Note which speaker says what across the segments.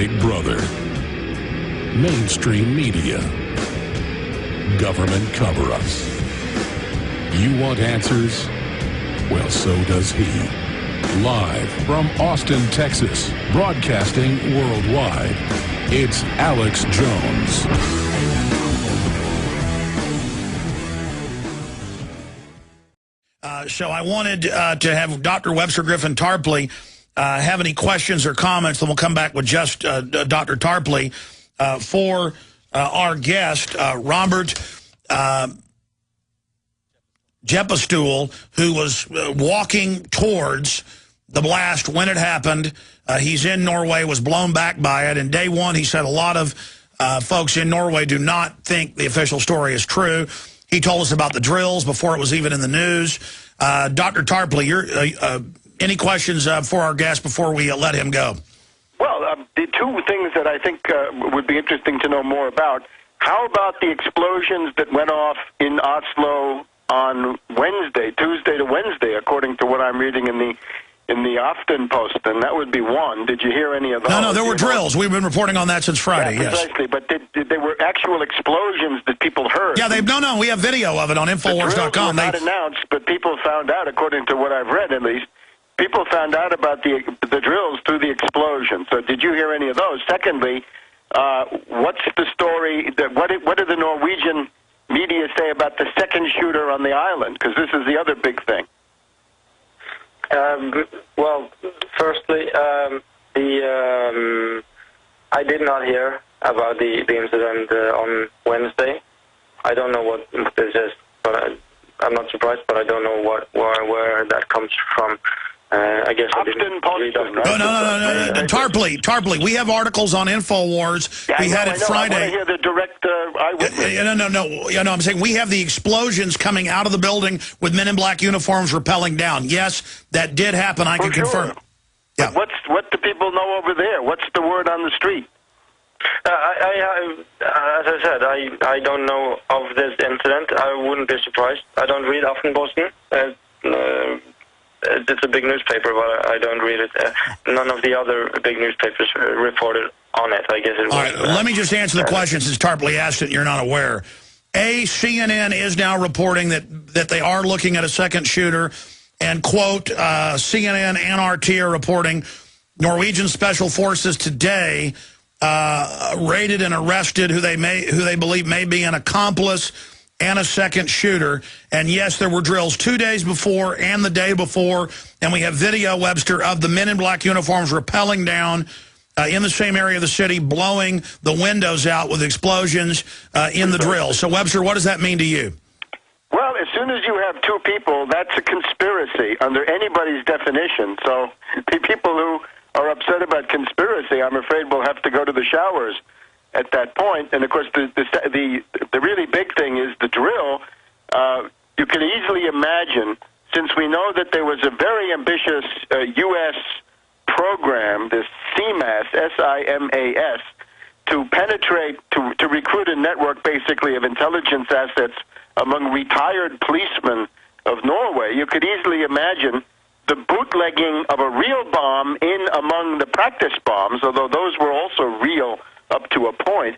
Speaker 1: Big Brother, mainstream media, government cover-ups. You want answers? Well, so does he. Live from Austin, Texas, broadcasting worldwide, it's Alex Jones.
Speaker 2: So I wanted to have Dr. Webster Griffin Tarpley have any questions or comments, then we'll come back with just Dr. Tarpley for our guest, Robert Jeppestool, who was walking towards the blast when it happened. He's in Norway, was blown back by it. And day one, he said a lot of folks in Norway do not think the official story is true. He told us about the drills before it was even in the news. Dr. Tarpley, any questions for our guest before we let him go?
Speaker 3: Well, the two things that I think would be interesting to know more about, how about the explosions that went off in Oslo on Wednesday, Tuesday to Wednesday, according to what I'm reading in the Aftenposten? And that would be one. Did you hear any of those?
Speaker 2: No, there were drills. We've been reporting on that since Friday,
Speaker 3: yeah, precisely. Yes. But did there were actual explosions that people heard?
Speaker 2: Yeah, no, we have video of it on Infowars.com.
Speaker 3: They not announced, but people found out, according to what I've read at least, people found out about the drills through the explosion. So did you hear any of those? Secondly, what's the story? What did the Norwegian media say about the second shooter on the island? Because this is the other big thing.
Speaker 4: Well, firstly, I did not hear about the incident on Wednesday. I don't know what this is, but I'm not surprised, but I don't know where that comes from. I guess I didn't read up.
Speaker 2: No. Tarpley. We have articles on Infowars.
Speaker 3: Yeah,
Speaker 2: we had it Friday.
Speaker 3: I want to hear the direct eyewitness.
Speaker 2: No. I'm saying we have the explosions coming out of the building with men in black uniforms rappelling down. Yes, that did happen. I can confirm. Yeah.
Speaker 3: What do people know over there? What's the word on the street?
Speaker 4: As I said, I don't know of this incident. I wouldn't be surprised. I don't read Aftenposten. It's a big newspaper, but I don't read it. None of the other big newspapers reported on it. I guess it was.
Speaker 2: All right, let me just answer the question since Tarpley asked it and you're not aware. CNN is now reporting that they are looking at a second shooter, and, quote, CNN and RT are reporting Norwegian special forces today raided and arrested who they believe may be an accomplice and a second shooter. And yes, there were drills 2 days before and the day before, and we have video, Webster, of the men in black uniforms rappelling down in the same area of the city, blowing the windows out with explosions in the drills. So, Webster, what does that mean to you?
Speaker 3: Well, as soon as you have two people, that's a conspiracy under anybody's definition. So the people who are upset about conspiracy, I'm afraid, will have to go to the showers at that point. And of course, the really big thing is the drill. You can easily imagine, since we know that there was a very ambitious U.S. program, this CMAS, S-I-M-A-S, to penetrate, to recruit a network basically of intelligence assets among retired policemen of Norway. You could easily imagine the bootlegging of a real bomb in among the practice bombs, although those were also real up to a point.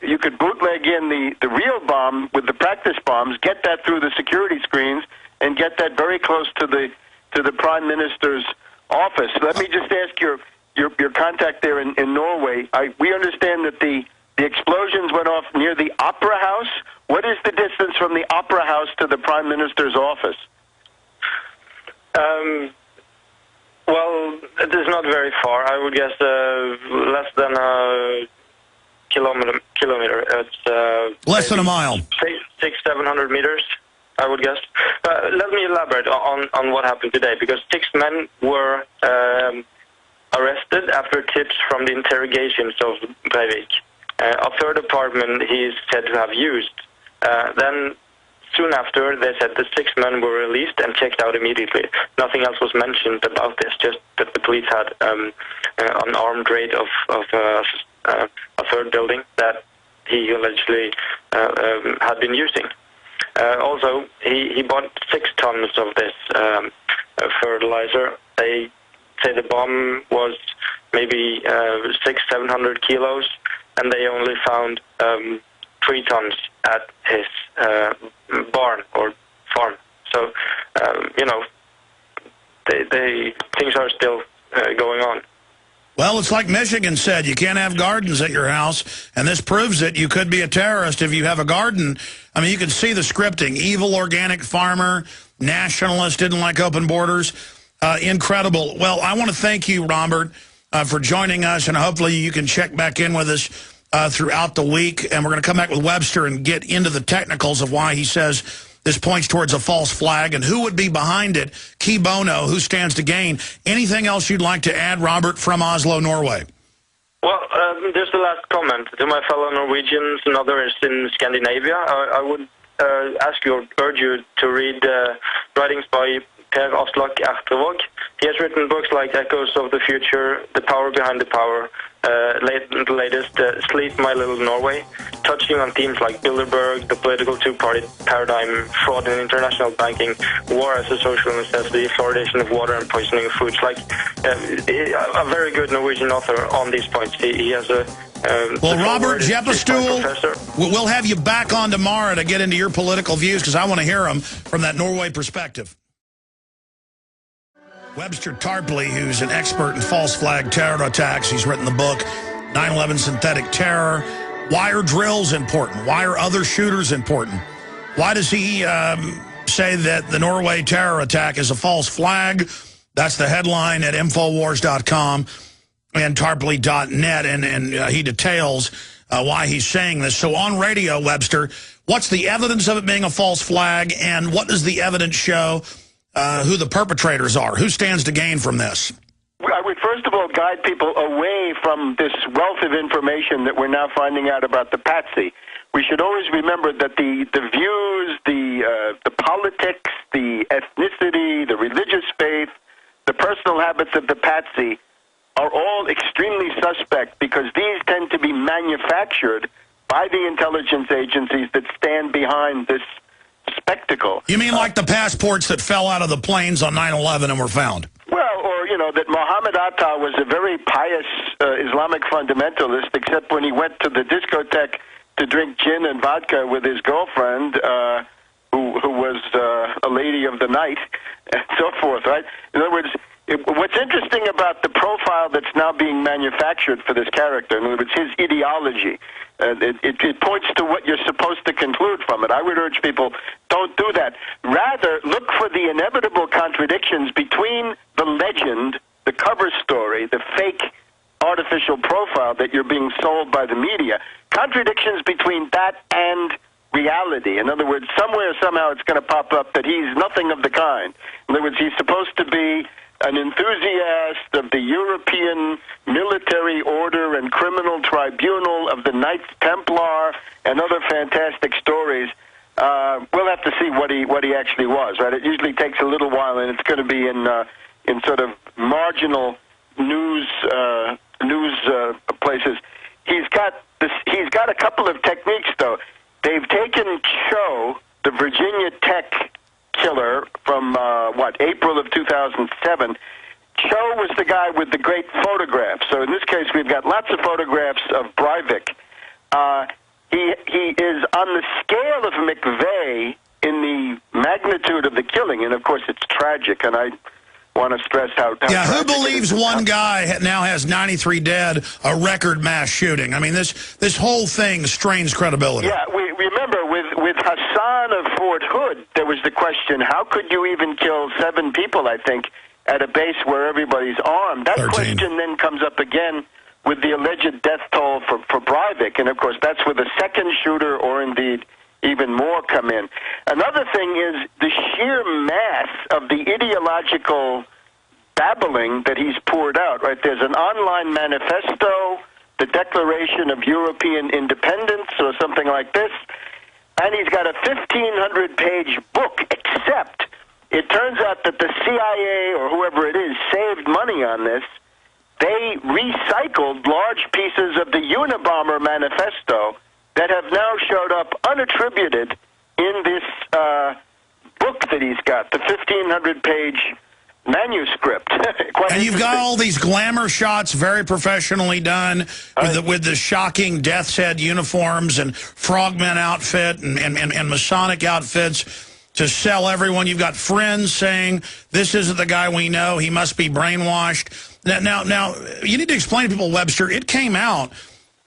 Speaker 3: You could bootleg in the real bomb with the practice bombs, get that through the security screens, and get that very close to the Prime Minister's office. Let me just ask your contact there in Norway. We understand that the explosions went off near the Opera House. What is the distance from the Opera House to the Prime Minister's office?
Speaker 4: Well, it is not very far. I would guess less than a kilometer. It's
Speaker 2: less than a mile.
Speaker 4: 700 meters, I would guess. Let me elaborate on what happened today, because 6 men were arrested after tips from the interrogations of Breivik. A third apartment he is said to have used. Then soon after, they said the 6 men were released and checked out immediately. Nothing else was mentioned about this, just that the police had an armed raid of a third building that he allegedly had been using. Also, he bought 6 tons of this fertilizer. They say the bomb was maybe 600-700 kilos, and they only found 3 tons at his barn or farm. So, things are still going on.
Speaker 2: Well, it's like Michigan said, you can't have gardens at your house, and this proves it. You could be a terrorist if you have a garden. I mean, you can see the scripting. Evil organic farmer, nationalist, didn't like open borders. Incredible. Well, I want to thank you, Robert, for joining us, and hopefully you can check back in with us throughout the week. And we're going to come back with Webster and get into the technicals of why he says this points towards a false flag and who would be behind it. Key bono, who stands to gain. Anything else you'd like to add, Robert, from Oslo, Norway?
Speaker 4: Well, just the last comment to my fellow Norwegians and others in Scandinavia. I would urge you to read writings by Per Aslak Ertevåg. He has written books like Echoes of the Future, The Power Behind the Power, the latest, Sleep, My Little Norway, touching on themes like Bilderberg, the political two-party paradigm, fraud in international banking, war as a social necessity, fluoridation of water and poisoning of foods. Like a very good Norwegian author on these points. He has a...
Speaker 2: well, Robert Jeppestol, we'll have you back on tomorrow to get into your political views because I want to hear them from that Norway perspective. Webster Tarpley, who's an expert in false flag terror attacks. He's written the book, 9/11 Synthetic Terror. Why are drills important? Why are other shooters important? Why does he say that the Norway terror attack is a false flag? That's the headline at Infowars.com and Tarpley.net, and he details why he's saying this. So on radio, Webster, what's the evidence of it being a false flag, and what does the evidence show who the perpetrators are? Who stands to gain from this?
Speaker 3: I would first of all guide people away from this wealth of information that we're now finding out about the patsy. We should always remember that the views, the politics, the ethnicity, the religious faith, the personal habits of the patsy are all extremely suspect because these tend to be manufactured by the intelligence agencies that stand behind this spectacle.
Speaker 2: You mean like the passports that fell out of the planes on 9/11 and were found?
Speaker 3: Well, or, that Mohammed Atta was a very pious Islamic fundamentalist, except when he went to the discotheque to drink gin and vodka with his girlfriend, who was a lady of the night, and so forth, right? In other words, what's interesting about the profile that's now being manufactured for this character, in other words, his ideology, it points to what you're supposed to conclude from it. I would urge people, don't do that. Rather, look for the inevitable contradictions between the legend, the cover story, the fake artificial profile that you're being sold by the media. Contradictions between that and reality. In other words, somewhere, somehow, it's going to pop up that he's nothing of the kind. In other words, he's supposed to be an enthusiast of the European military order and criminal tribunal of the Knights Templar and other fantastic stories. We'll have to see what he actually was, right? It usually takes a little while, and it's going to be in sort of marginal news places. He's got a couple of techniques, though. They've taken Cho, the Virginia Tech killer from, April of 2007. Cho was the guy with the great photographs. So in this case, we've got lots of photographs of Breivik. He is on the scale of McVeigh in the magnitude of the killing, and of course it's tragic, and I want to stress how
Speaker 2: who believes one guy now has 93 dead, a record mass shooting? I mean, this whole thing strains credibility.
Speaker 3: Yeah, we remember with Hassan of Fort Hood, there was the question, how could you even kill 7 people, I think, at a base where everybody's armed? That
Speaker 2: 13.
Speaker 3: Question then comes up again with the alleged death toll for Breivik, and of course that's where the second shooter, or indeed even more, come in. Another thing is the sheer mass of the ideological babbling that he's poured out, right? There's an online manifesto, the Declaration of European Independence, or something like this, and he's got a 1,500-page book, except it turns out that the CIA, or whoever it is, saved money on this. They recycled large pieces of the Unabomber manifesto that have now showed up unattributed in this book that he's got, the 1,500-page manuscript.
Speaker 2: And you've got all these glamour shots, very professionally done, with the shocking death's head uniforms and frogmen outfit and Masonic outfits to sell everyone. You've got friends saying, this isn't the guy we know, he must be brainwashed. Now, you need to explain to people, Webster, it came out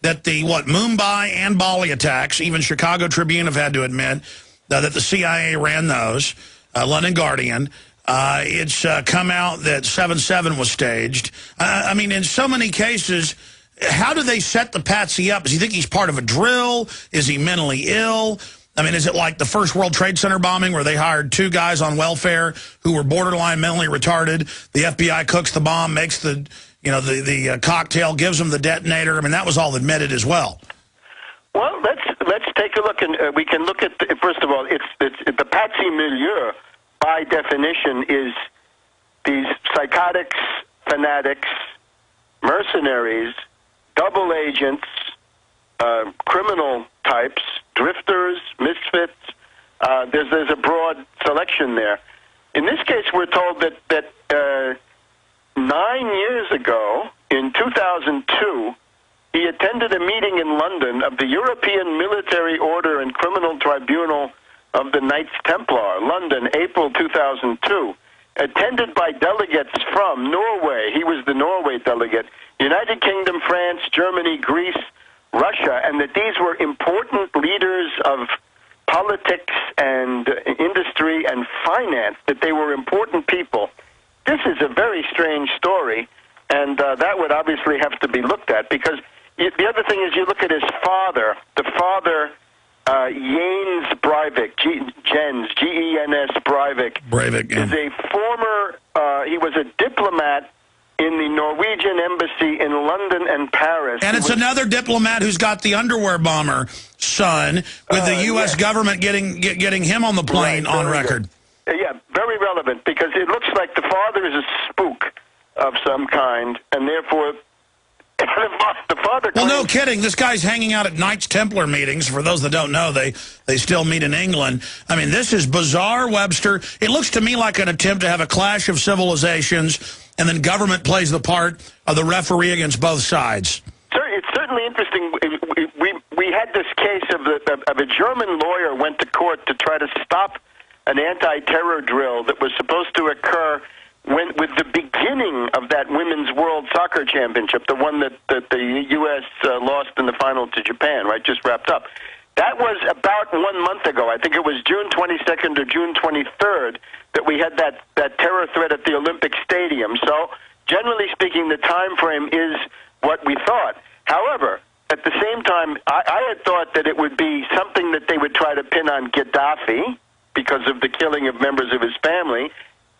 Speaker 2: that the, Mumbai and Bali attacks, even Chicago Tribune have had to admit that the CIA ran those, London Guardian. It's come out that 7/7 was staged. I mean, in so many cases, how do they set the patsy up? Does he think he's part of a drill? Is he mentally ill? I mean, is it like the first World Trade Center bombing where they hired 2 guys on welfare who were borderline mentally retarded? The FBI cooks the bomb, makes the cocktail, gives them the detonator. I mean, that was all admitted as well.
Speaker 3: Well, let's take a look, and we can look at first of all, it's the patsy milieu. By definition, is these psychotics, fanatics, mercenaries, double agents, criminal types, drifters, misfits. There's a broad selection there. In this case, we're told that 9 years ago, in 2002, he attended a meeting in London of the European Military Order and Criminal Tribunal of the Knights Templar, London, April 2002, attended by delegates from Norway. He was the Norway delegate, United Kingdom, France, Germany, Greece, Russia, and that these were important leaders of politics and industry and finance, that they were important people. This is a very strange story, and that would obviously have to be looked at, because the other thing is you look at his father, the father, Jens Breivik, Jens, G-E-N-S Breivik, is a former, he was a diplomat in the Norwegian embassy in London and Paris.
Speaker 2: And it's another diplomat who's got the underwear bomber son, with the U.S. government getting him on the plane on record.
Speaker 3: Yeah, very relevant, because it looks like the father is a spook of some kind, and therefore the father...
Speaker 2: Well, no kidding. This guy's hanging out at Knights Templar meetings. For those that don't know, they still meet in England. I mean, this is bizarre, Webster. It looks to me like an attempt to have a clash of civilizations, and then government plays the part of the referee against both sides.
Speaker 3: Sir, it's certainly interesting. We had this case of a German lawyer went to court to try to stop an anti-terror drill that was supposed to occur with the beginning of that Women's World Soccer Championship, the one that the U.S. lost in the final to Japan, right, just wrapped up. That was about 1 month ago. I think it was June 22nd or June 23rd that we had that terror threat at the Olympic Stadium. So, generally speaking, the time frame is what we thought. However, at the same time, I had thought that it would be something that they would try to pin on Gaddafi because of the killing of members of his family,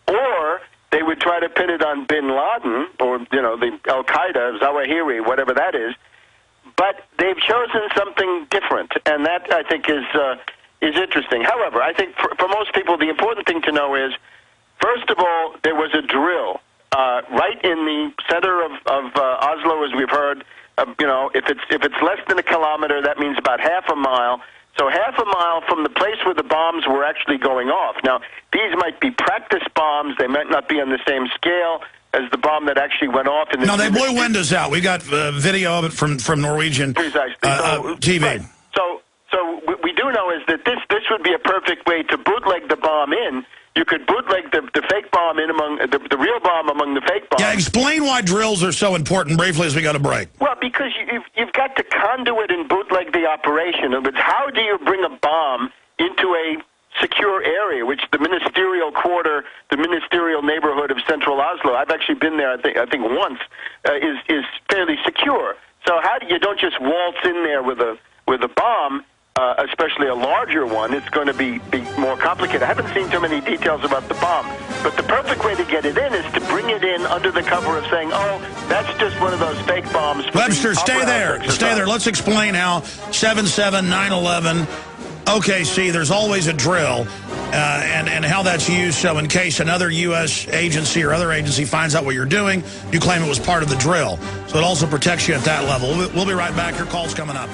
Speaker 3: or they would try to pin it on bin Laden, or, the Al-Qaeda, Zawahiri, whatever that is. But they've chosen something different, and that, I think, is interesting. However, I think for most people, the important thing to know is, first of all, there was a drill right in the center of Oslo, as we've heard. If it's less than a kilometer, that means about half a mile. So half a mile from the place where the bombs were actually going off. Now, these might be practice bombs. They might not be on the same scale as the bomb that actually went off.
Speaker 2: No, they blew windows out. We got video of it from Norwegian TV.
Speaker 3: Right. So we do know is that this would be a perfect way to bootleg the bomb in. You could bootleg the fake bomb in among the real bomb among the fake bombs.
Speaker 2: Yeah, explain why drills are so important briefly as we go to break.
Speaker 3: Well, because you've got to conduit and bootleg the operation. But how do you bring a bomb into a secure area, which the ministerial quarter, the ministerial neighborhood of central Oslo, I've actually been there, I think once, is fairly secure. So you don't just waltz in there with a bomb. Especially a larger one, it's going to be more complicated. I haven't seen too many details about the bomb, but the perfect way to get it in is to bring it in under the cover of saying, oh, that's just one of those fake bombs.
Speaker 2: Webster, stay there. Stay there. Let's explain how 7/7, 9/11, OKC, there's always a drill, and how that's used. So in case another U.S. agency or other agency finds out what you're doing, you claim it was part of the drill. So it also protects you at that level. We'll be right back. Your call's coming up.